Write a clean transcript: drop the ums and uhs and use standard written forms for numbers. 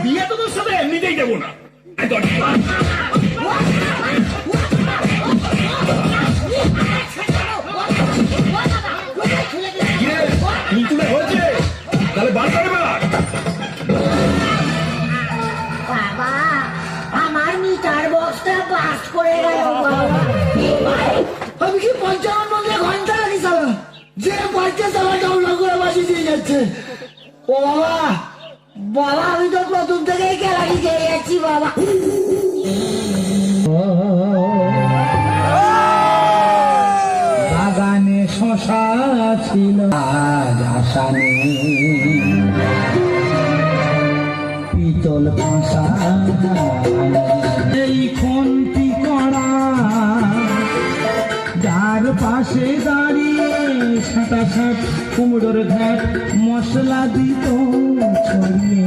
বিয়ে তো তোর সাথে এমনিতেই দেবো না। হয়েছে তাহলে বার করে বার। বাবা আমার মিটার বক্সটা বাস্ট করে গেল। আমি কি 55 ঘন্টা আগে চালা যে বাচ্চা চালা ডাউনলোড করে বাসি দিয়ে যাচ্ছে। ও বাবা বাবা আমি তো প্রথম থেকেই খেলাড়ি খেয়ে যাচ্ছি বাবা। বাগানে শশা ছিল আজ আশা নেই, পিতল ভাষা এই খন্তি করা যার পাশে দাঁড়িয়ে সাঁটা সাঁট কুমড়োর ঘাট মশলা দিত ছড়িয়ে